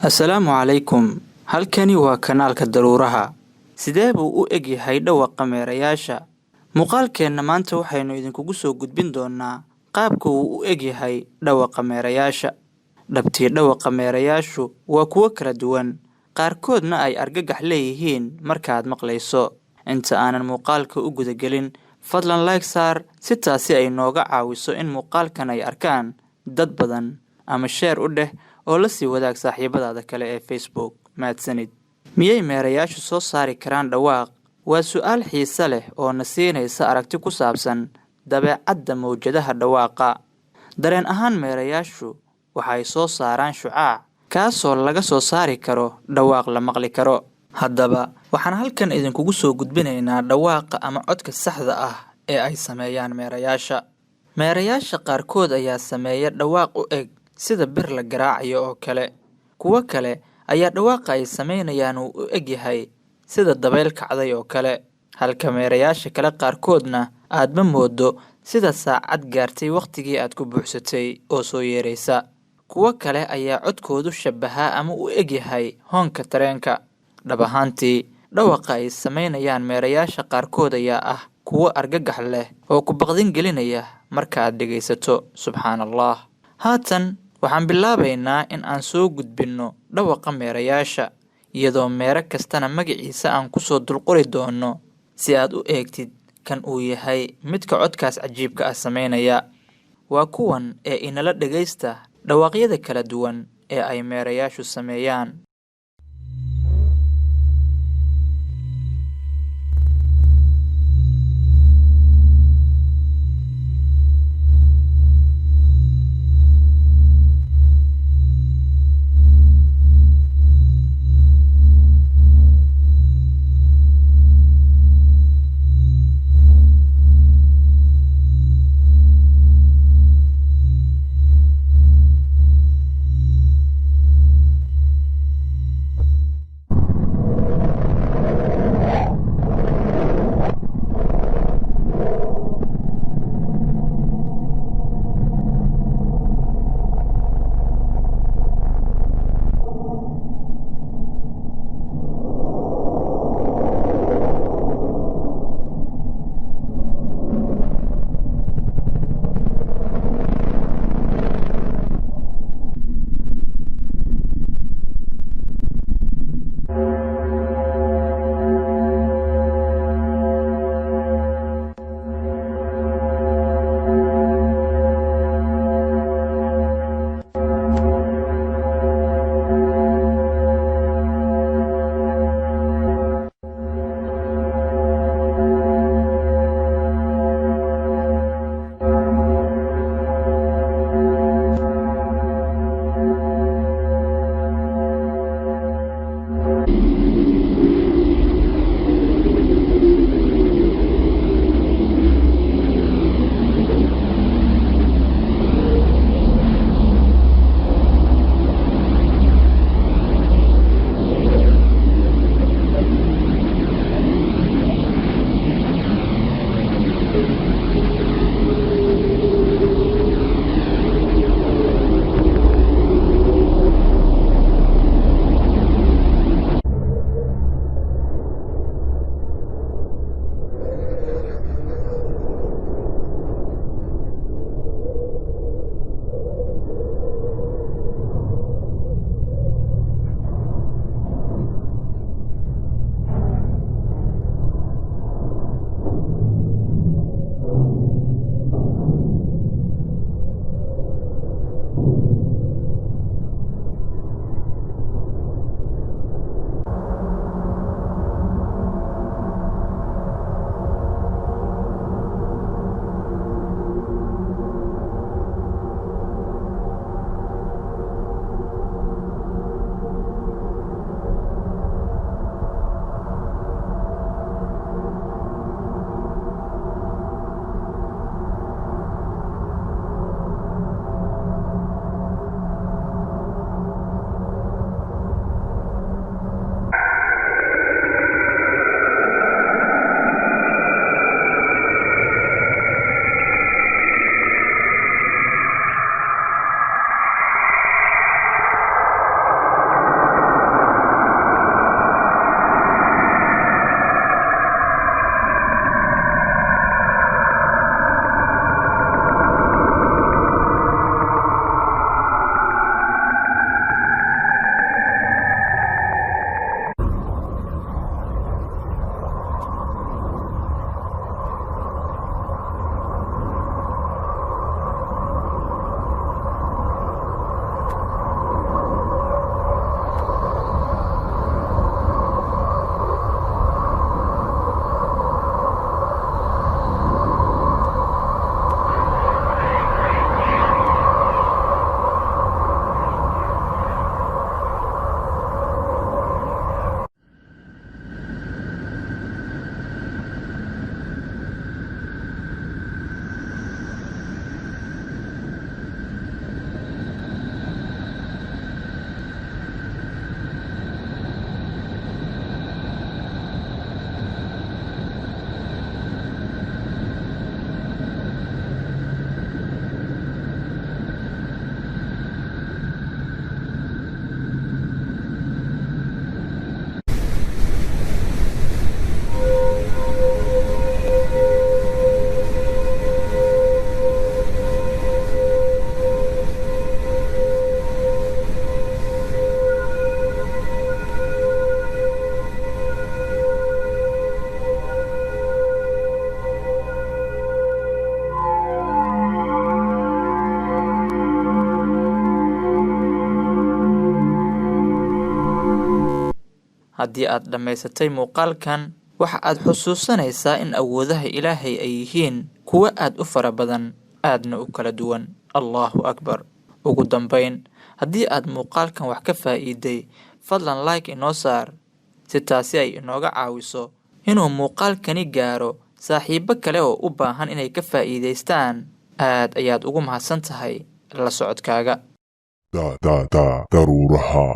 Assalaamu calaykum. Halkani waa kanaalka Daruuraha. Sidee buu u eg yahay dhawaqa meerayaasha? Muuqaalkeenna maanta waxaynu idinkugu soo gudbin doonaa qaabka uu u eg yahay dhawaqa meerayaasha. Dhabtii dhawaqa meerayaashu waa kuwo kala duwan, qaarkoodna ay argagax leeyihiin markaad maqlayso. Inta aanan muuqaalka u gudagelin, fadlan like saar si taasi ay nooga caawiso in muuqaalkan ay arkaan dad badan, ama share u dheh oo la sii wadaag saaxiibadaada kale ee Facebook. Mahadsanid. Miyay meerayaashu soo saari karaan dhawaaq? Waa su'aal xiiso leh oo na siinaysa aragti ku saabsan dabeecadda mowjadaha dhawaaqa. Dareen ahaan meerayaashu waxay soo saaraan shucaac, kaasoo laga soo saari karo dhawaaq la maqli karo. Haddaba, waxaan halkan idinkugu soo gudbinaynaa dhawaaqa ama codka saxda ah ee ay sameeyaan meerayaasha. Meerayaasha qaarkood ayaa sameeya dhawaaq u eg sida bir la garaacayo oo kale. Kuwo kale ayaa dhawaaqa ay sameynayaan u eg yahay sida dabayl kacday oo kale. Halka meerayaasha kale qaarkoodna aad ma moodo sida saacad gaartay waqtigii aad ku buuxsatay oo soo yeeraysa. Kuwo kale ayaa codkoodu shabaha ama u eg yahay hoonka tareenka. Dhab ahaantii, dhawaqa ay sameynayaan meerayaasha qaarkood ayaa ah kuwo argagax leh oo ku baqdin gelinaya marka aad dhegaysato. Subxaanallah. Haatan waxaan bilaabaynaa in aan soo gudbinno dhawaqa meerayaasha, iyadoo meero kastana magaciisa aan ku soo dulqori doono si aad u eegtid kan uu yahay midka codkaas cajiibka ah sameynaya. Waa kuwan ee inala dhagaysta dhawaaqyada kala duwan ee ay meerayaashu sameeyaan. haddii aad dhammaysatay muuqaalkan waxa aad xusuusanaysaa in awoodaha Ilaahay ay yihiin kuwo aad u fara badan aadna u kala duwan. Allahu akbar. ugu dambayn haddii aad muuqaalkan wax ka faa'iiday fadlan like inoo saar si taasi ay inooga caawiso inuu muuqaalkani gaaro saaxiibo kale oo u baahan inay ka faa'iidaystaan. aad ayaad ugu mahadsan tahay la socodkaaga. daruuraha